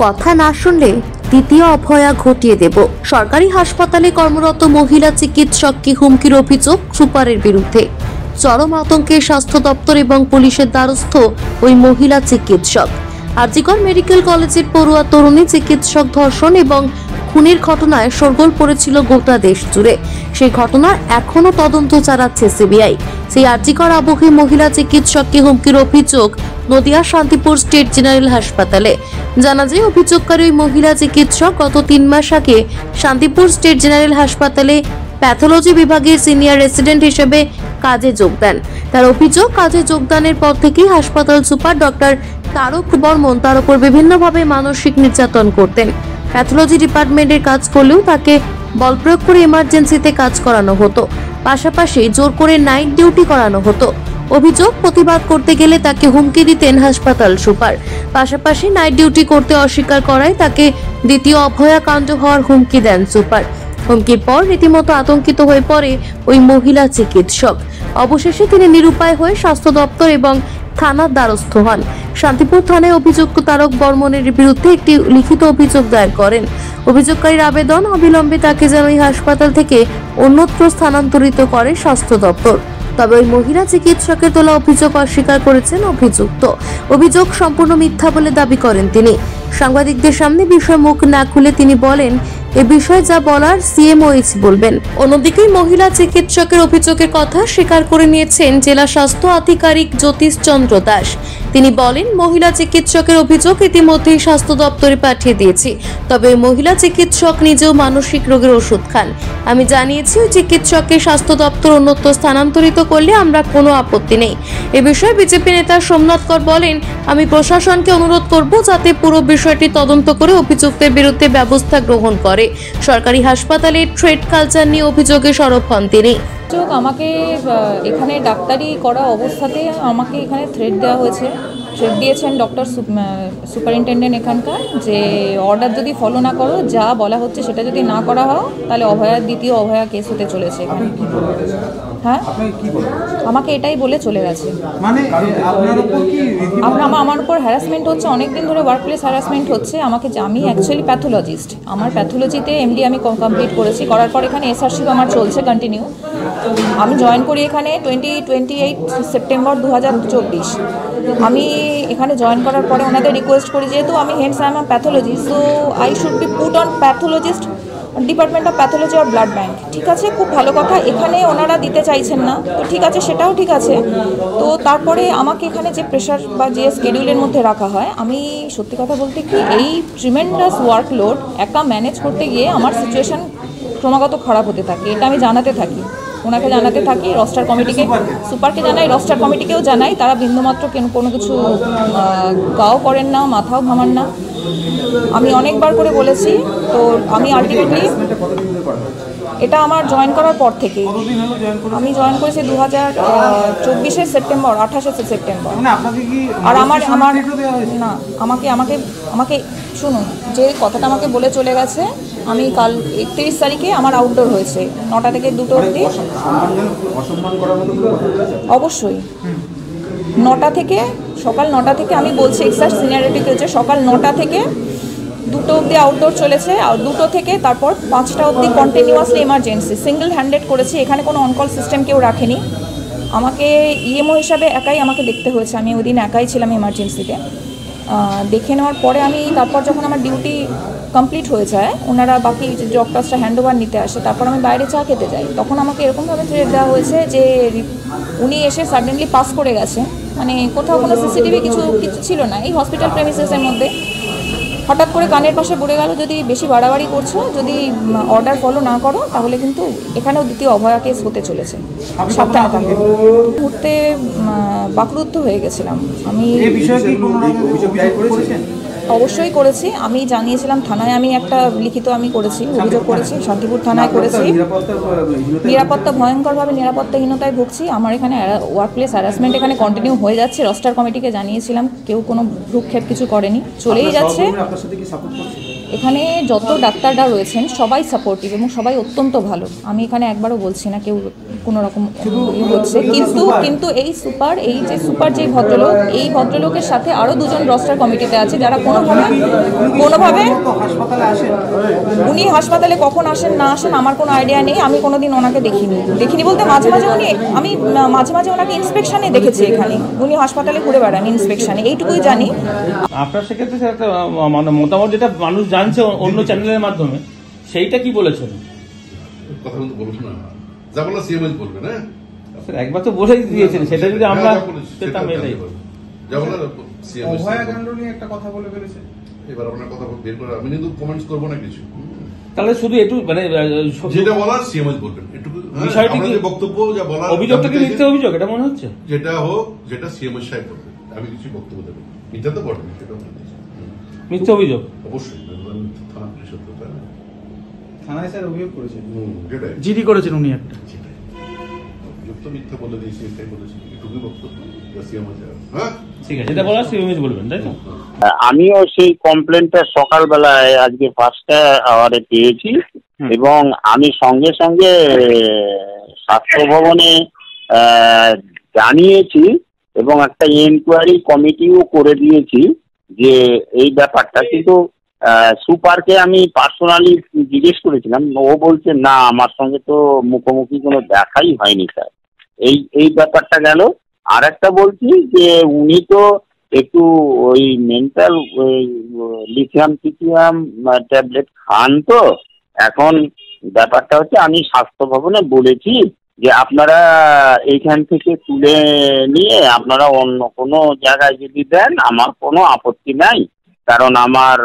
কথা না শুনলে দ্বিতীয় অভয়া ঘটিয়ে দেব। সরকারি হাসপাতালে কর্মরত মহিলা চিকিৎসককে হুমকির অভিযোগ সুপারের বিরুদ্ধে। চরম আতঙ্কে স্বাস্থ্য দপ্তর এবং পুলিশের দ্বারস্থ ওই মহিলা চিকিৎসক। আরজিকর মেডিকেল কলেজের পড়ুয়া তরুণী চিকিৎসক ধর্ষণ এবং খুনের ঘটনায় শোরগোল পড়েছিল গোটা দেশ জুড়ে। সেই ঘটনার এখনো তদন্ত চালাচ্ছে সিবিআই। সেই আরজিকর আবহে মহিলা চিকিৎসককে হুমকির অভিযোগ নদিয়া শান্তিপুর স্টেট জেনারেল হাসপাতালে। জানা যায়, অভিযোগকারী ওই মহিলা চিকিৎসক গত 3 মাস আগে শান্তিপুর স্টেট জেনারেল হাসপাতালে প্যাথোলজি বিভাগের সিনিয়র রেসিডেন্ট হিসেবে কাজে যোগ দেন। তার অভিযোগ, কাজে যোগদানের পর থেকেই হাসপাতাল সুপার ডক্টর তারক বর্মন তার উপর বিভিন্নভাবে মানসিক নির্যাতন করতেন। প্যাথোলজি ডিপার্টমেন্টের কাজ করলেও তাকে বল প্রয়োগ করে এমার্জেন্সিতে কাজ করানো হতো, পাশাপাশি জোর করে নাইট ডিউটি করানো হতো। অভিযোগ, প্রতিবাদ করতে গেলে তাকে হুমকি দিতেন হাসপাতাল সুপার, পাশাপাশি নাইট ডিউটি করতে অস্বীকার করায় তাকে দ্বিতীয় অভয়া কাণ্ড হওয়ার হুমকি দেন সুপার। হুমকির পর রীতিমতো আতঙ্কিত হয়ে পড়ে ওই মহিলা চিকিৎসক। অবশেষে তিনি নিরুপায় হয়ে স্বাস্থ্য দপ্তর এবং থানার দ্বারস্থ হন। শান্তিপুর থানায় অভিযুক্ত তারক বর্মনের বিরুদ্ধে একটি লিখিত অভিযোগ দায়ের করেন। অভিযোগকারীর আবেদন, অবিলম্বে তাকে যেন এই হাসপাতাল থেকে অন্যত্র স্থানান্তরিত করে স্বাস্থ্য দপ্তর। তবে ওই মহিলা চিকিৎসকের তোলা অভিযোগ অস্বীকার করেছেন অভিযুক্ত। অভিযোগ সম্পূর্ণ মিথ্যা বলে দাবি করেন তিনি। সাংবাদিকদের সামনে বিষয় মুখ না খুলে তিনি বলেন, এ বিষয়ে যা বলার সিএমওএইচ বলবেন। অন্যদিকে মহিলা চিকিৎসকের অভিযোগের কথা স্বীকার করে নিয়েছেন জেলা স্বাস্থ্য আধিকারিক জ্যোতিষ চন্দ্র দাস। তিনি বলেন, মহিলা চিকিৎসকের অভিযোগ ইতিমধ্যেই স্বাস্থ্য দপ্তরে পাঠিয়ে দিয়েছি। তবে মহিলা চিকিৎসক নিজেও মানসিক রোগের ওষুধ খান। আমি জানিয়েছি ওই চিকিৎসককে স্বাস্থ্য দপ্তর অন্যত্র স্থানান্তরিত করলে আমরা কোনো আপত্তি নেই। এ বিষয়ে বিজেপি নেতা সোমনাথ কর বলেন, আমি প্রশাসনকে অনুরোধ করব যাতে পুরো বিষয়টি তদন্ত করে অভিযুক্তের বিরুদ্ধে ব্যবস্থা গ্রহণ করে। সরকারি হাসপাতালে থ্রেড কালচার নিয়ে অভিযোগে সরব হন তিনি। আমাকে এখানে ডাক্তারি করা অবস্থাতে আমাকে এখানে থ্রেড দেওয়া হয়েছে। থ্রেড দিয়েছেন ডক্টর সুপারিনটেন্ডেন্ট এখানকার, যে অর্ডার যদি ফলো না করো, যা বলা হচ্ছে সেটা যদি না করা হয়, তাহলে দ্বিতীয় অভয়া কেস হতে চলেছে এখানে। হ্যাঁ, আমাকে এটাই বলে চলে গেছে। আমার উপর হ্যারাসমেন্ট হচ্ছে, অনেকদিন ধরে ওয়ার্ক প্লেস হ্যারাসমেন্ট হচ্ছে আমাকে। আমি অ্যাকচুয়ালি প্যাথোলজিস্ট, আমার প্যাথোলজিতে এমডি আমি কমপ্লিট করেছি। করার পর এখানে এসআরশিপ আমার চলছে কন্টিনিউ। আমি জয়েন করি এখানে 28 সেপ্টেম্বর 2024। আমি এখানে জয়েন করার পরে ওনাদের রিকোয়েস্ট করি, যেহেতু আমি hence I am a pathologist, so I should be put on pathologist department of pathology আর ব্লাড ব্যাঙ্ক। ঠিক আছে, খুব ভালো কথা। এখানে ওনারা দিতে চাইছেন না, তো ঠিক আছে, সেটাও ঠিক আছে। তো তারপরে আমাকে এখানে যে প্রেশার বা যে স্কেডিউলের মধ্যে রাখা হয়, আমি সত্যি কথা বলতে কি, এই ট্রিমেন্ডাস ওয়ার্কলোড একা ম্যানেজ করতে গিয়ে আমার সিচুয়েশান ক্রমাগত খারাপ হতে থাকে। এটা আমি জানাতে থাকি, ওনাকে জানাতে থাকি, রস্টার কমিটিকে, সুপারকে জানাই, রস্টার কমিটিকেও জানাই। তারা বিন্দুমাত্র কোনো কিছু গাও করেন না, মাথাও ঘামান না। আমি অনেকবার করে বলেছি। তো আমি আলটিমেটলি, এটা আমার জয়েন করার পর থেকে, আমি জয়েন করেছি 2024 সেপ্টেম্বর, 28 সেপ্টেম্বর। আর আমার না, আমাকে শুনুন, যে কথাটা আমাকে বলে চলে গেছে, আমি কাল 31 তারিখে আমার আউটডোর হয়েছে 9টা থেকে 2টো অবধি। অবশ্যই 9টা থেকে, সকাল 9টা থেকে, আমি বলছি এক্সাক্ট সিনিয়রিটিতে হচ্ছে সকাল 9টা থেকে 2টো অবধি আউটডোর চলেছে। আর 2টো থেকে তারপর 5টা অবধি কন্টিনিউয়াসলি এমার্জেন্সি সিঙ্গেল হ্যান্ডেড করেছি। এখানে কোনো অনকল সিস্টেম কেউ রাখেনি। আমাকে ইএমও হিসাবে একাই আমাকে দেখতে হয়েছে। আমি ওই দিন একাই ছিলাম এমার্জেন্সিতে। দেখে নেওয়ার পরে আমি তারপর যখন আমার ডিউটি কমপ্লিট হয়ে যায়, ওনারা বাকি ডক্টরসরা হ্যান্ডওভার নিতে আসে, তারপর আমি বাইরে চা খেতে যাই, তখন আমাকে এরকমভাবে থ্রেট দেওয়া হয়েছে যে উনি এসে সাডেনলি পাস করে গেছে। মানে কোথাও কোনো সিসিটিভি কিছু ছিল না, এই হসপিটাল প্রেমিসেসের মধ্যে হঠাৎ করে কানের পাশে পড়ে গেল, যদি বেশি বাড়াবাড়ি করছো, যদি অর্ডার ফলো না করো, তাহলে কিন্তু এখানেও দ্বিতীয় অভয়া কেস হতে চলেছে। সাবধানে থাকবে। ঘুরতে বাকরুদ্ধ হয়ে গেছিলাম আমি। অবশ্যই করেছি, আমি জানিয়েছিলাম থানায়, আমি একটা লিখিত আমি করেছি, অভিযোগ করেছি, শান্তিপুর থানায় করেছি। নিরাপত্তা, ভয়ঙ্করভাবে নিরাপত্তাহীনতায় ভুগছি। আমার এখানে ওয়ার্ক প্লেস হ্যারাসমেন্ট এখানে কন্টিনিউ হয়ে যাচ্ছে। রস্টার কমিটিকে জানিয়েছিলাম, কেউ কোনো ভ্রুক্ষেপ কিছু করেনি, চলেই যাচ্ছে। এখানে যত ডাক্তাররা রয়েছেন সবাই সাপোর্টিভ এবং সবাই অত্যন্ত ভালো। আমি এখানে একবারও বলছি না কেউ কোনো রকম হচ্ছে, কিন্তু এই যে সুপার যে ভদ্রলোক, এই ভদ্রলোকের সাথে আরও দুজন রস্টার কমিটিতে আছে যারা কোনোভাবে উনি হাসপাতালে কখন আসেন না আসেন আমার কোনো আইডিয়া নেই। আমি কোনোদিন ওনাকে দেখিনি বলতে মাঝে মাঝে ওনাকে ইন্সপেকশনে দেখেছি। এখানে উনি হাসপাতালে ঘুরে বেড়ান ইন্সপেকশনে, এইটুকুই জানি। আপনার সেক্ষেত্রে একটা মানে মতামত যেটা মানুষ জানছে অন্য চ্যানেলের মাধ্যমে, সেইটা কি বলেছেন? কথা বলতে বলবো না, যা বলা সিএমএস বলবে না। স্যার একবার তো বলেই দিয়েছেন, সেটা যদি আমরা পেতাম এটাই। যা বলা সিএমএস অভয়াকাণ্ড নিয়ে একটা কথা বলে ফেলেছে। এবার আপনার কথা বের করে আমি কিন্তু কমেন্টস করবো না কিছু। তাহলে শুধু একটু মানে যেটা বলার সিএমএস বলবেন একটু। বিষয়টি কি বক্তব্য যা বলার, অভিযোগটা কি মিথ্যা অভিযোগ এটা মনে হচ্ছে? যেটা হোক, যেটা সিএমএস সাহেব করবে, আমি কিছু বক্তব্য দেবো। মিথ্যা তো বটে, সেটা মিথ্যা অভিযোগ অবশ্যই থানা পুলিশ হতে পারে। থানায় স্যার অভিযোগ করেছেন, যেটাই জিডি করেছেন উনি একটা। অভিযোগ তো মিথ্যা বলে দিয়েছি, এটাই বলেছি, এটুকুই বক্তব্য। সিএমএস হ্যাঁ ঠিক আছে, যেটা বলার সিএমএস বলবেন, তাই তো? আমিও সেই কমপ্লেনটা সকালবেলায় আজকে 5টা আওয়ারে পেয়েছি এবং আমি সঙ্গে সঙ্গে স্বাস্থ্য ভবনে জানিয়েছি এবং একটা এনকোয়ারি কমিটিও করে দিয়েছি যে এই ব্যাপারটা। কিন্তু সুপারকে আমি পার্সোনালি জিজ্ঞেস করেছিলাম, ও বলছে না আমার সঙ্গে তো মুখোমুখি কোনো দেখাই হয়নি স্যার। এই ব্যাপারটা গেল। আর একটা বলছি যে উনি তো একটু ওই মেন্টাল লিথিয়াম ট্যাবলেট খান, তো এখন ব্যাপারটা হচ্ছে আমি স্বাস্থ্য ভবনে বলেছি যে আপনারা এইখান থেকে তুলে নিয়ে আপনারা অন্য কোনো জায়গায় যদি দেন আমার কোনো আপত্তি নাই, কারণ আমার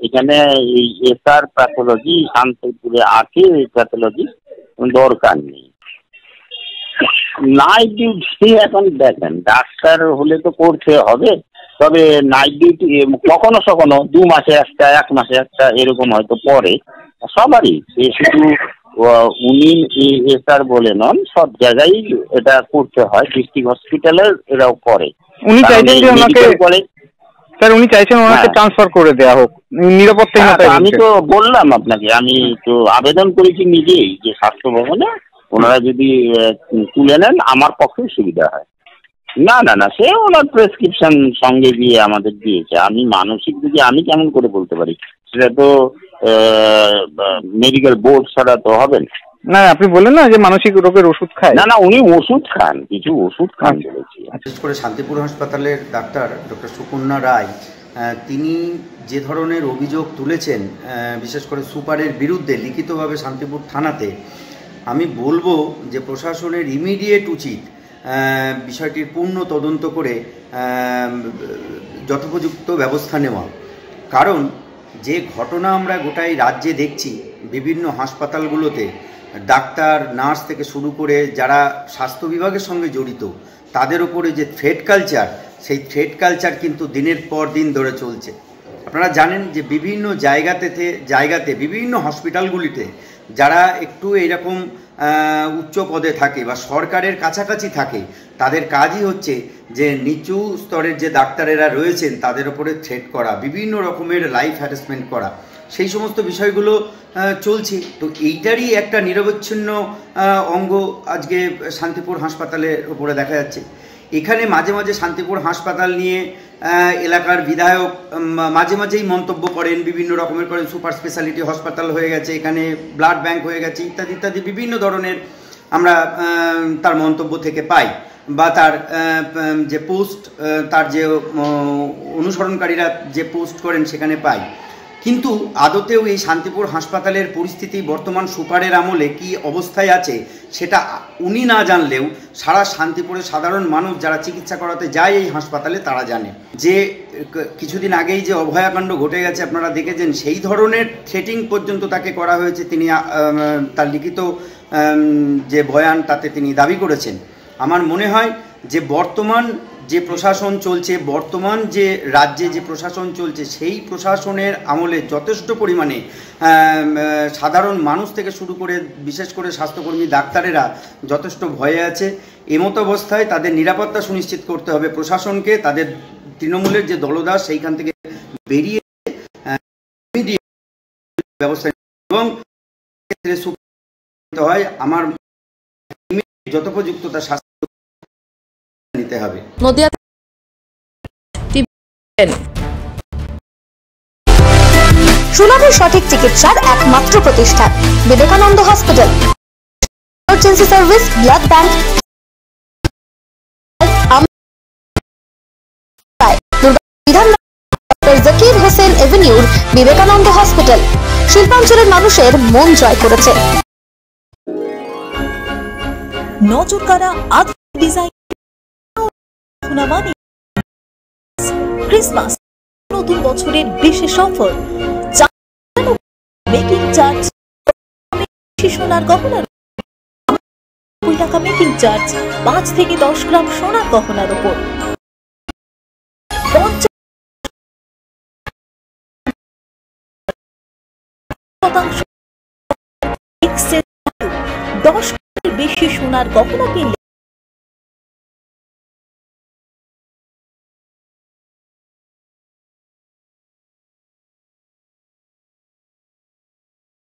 এখানে এই এসআর প্যাথোলজি শান্তিপুরে আছে, এই প্যাথোলজি দরকার নেই। নাইট ডিউটি এখন দেখেন ডাক্তার হলে তো করতে হবে, তবে নাইট ডিউটি কখনো 2 মাসে একটা 1 মাসে একটা এরকম হয়তো পরে সবারই, শুধু উনি এসআর বলে নন, সব জায়গায় এটা করতে হয়। ডিস্ট্রিক্ট হসপিটালে এরাও করে। উনি চাইছেন যে ওনাকে স্যার উনি চাইছেন ওনাকে ট্রান্সফার করে দেওয়া হোক নিরাপত্তাহীনতায়। আমি তো বললাম আপনাকে, আমি তো আবেদন করেছি নিজেই যে স্বাস্থ্য ভবনে ওনারা যদি তুলে নেন আমার পক্ষে সুবিধা হয়। না সে ওনার প্রেসক্রিপশন সঙ্গে দিয়ে আমাদের দিয়েছে। আমি মানসিক দিকে আমি কেমন করে বলতে পারি, সেটা তো মেডিকেল বোর্ড ছাড়া তো হবে না। না আপনি বললেন না যে মানসিক রোগের ওষুধ খায়। না উনি ওষুধ খান, কিছু ওষুধ খান বলেছি। বিশেষ করে শান্তিপুর হাসপাতালের ডাক্তার ডক্টর সুকন্যা রায়, তিনি যে ধরনের অভিযোগ তুলেছেন বিশেষ করে সুপারের বিরুদ্ধে লিখিতভাবে শান্তিপুর থানাতে, আমি বলবো যে প্রশাসনের ইমিডিয়েট উচিত বিষয়টির পূর্ণ তদন্ত করে যথোপযুক্ত ব্যবস্থা নেওয়া। কারণ যে ঘটনা আমরা গোটাই রাজ্যে দেখছি, বিভিন্ন হাসপাতালগুলোতে ডাক্তার নার্স থেকে শুরু করে যারা স্বাস্থ্য বিভাগের সঙ্গে জড়িত তাদের উপরে যে থ্রেট কালচার, সেই থ্রেট কালচার কিন্তু দিনের পর দিন ধরে চলছে। আপনারা জানেন যে বিভিন্ন জায়গাতে বিভিন্ন হসপিটালগুলিতে যারা একটু এইরকম উচ্চ পদে থাকে বা সরকারের কাছাকাছি থাকে, তাদের কাজই হচ্ছে যে নিচু স্তরের যে ডাক্তারেরা রয়েছেন তাদের উপরে থ্রেট করা, বিভিন্ন রকমের লাইফ হ্যারাসমেন্ট করা, সেই সমস্ত বিষয়গুলো চলছে। তো এইটারই একটা নিরবচ্ছিন্ন অঙ্গ আজকে শান্তিপুর হাসপাতালের উপরে দেখা যাচ্ছে। এখানে মাঝে মাঝে শান্তিপুর হাসপাতাল নিয়ে এলাকার বিধায়ক মাঝেই মন্তব্য করেন, বিভিন্ন রকমের করেন, সুপার স্পেশালিটি হাসপাতাল হয়ে গেছে, এখানে ব্লাড ব্যাংক হয়ে গেছে, ইত্যাদি বিভিন্ন ধরনের আমরা তার মন্তব্য থেকে পাই, বা তার যে পোস্ট, তার যে অনুসরণকারীরা যে পোস্ট করেন সেখানে পাই। কিন্তু আদতেও এই শান্তিপুর হাসপাতালের পরিস্থিতি বর্তমান সুপারের আমলে কি অবস্থায় আছে সেটা উনি না জানলেও সারা শান্তিপুরের সাধারণ মানুষ যারা চিকিৎসা করাতে যায় এই হাসপাতালে তারা জানে। যে কিছুদিন আগেই যে অভয়াকাণ্ড ঘটে গেছে আপনারা দেখেছেন, সেই ধরনের থ্রেটিং পর্যন্ত তাকে করা হয়েছে। তিনি তার লিখিত যে বয়ান তাতে তিনি দাবি করেছেন। আমার মনে হয় যে বর্তমান যে প্রশাসন চলছে, বর্তমান যে রাজ্যে যে প্রশাসন চলছে, সেই প্রশাসনের আমলে যথেষ্ট পরিমাণে সাধারণ মানুষ থেকে শুরু করে বিশেষ করে স্বাস্থ্যকর্মী ডাক্তারেরা যথেষ্ট ভয়ে আছে। এমতো অবস্থায় তাদের নিরাপত্তা সুনিশ্চিত করতে হবে প্রশাসনকে। তাদের তৃণমূলের যে দলদাস সেইখান থেকে বেরিয়ে ব্যবস্থা এবং ক্ষেত্রে সুপ্রিম হয় আমার যথোপযুক্ত তার শাস্তি নিতে হবে। নদিয়া সুলভ ও সঠিক চিকিৎসার একমাত্র প্রতিষ্ঠান Vivekananda hospital. Emergency service, blood bank, Zakir Hossain এভিনিউর বিবেকানন্দ হসপিটাল শিল্পাঞ্চলের মানুষের মন জয় করেছে। নজর কাড়া আধুনিক ডিজাইন, ক্রিসমাস নতুন বছরের বিশেষ অফার, মেকিং চার্জ, সোনার গহনার টাকা মেকিং চার্জ, 5 থেকে 10 গ্রাম সোনার গহনার উপর 50% 10 বেশি সোনার গহনা কিনলে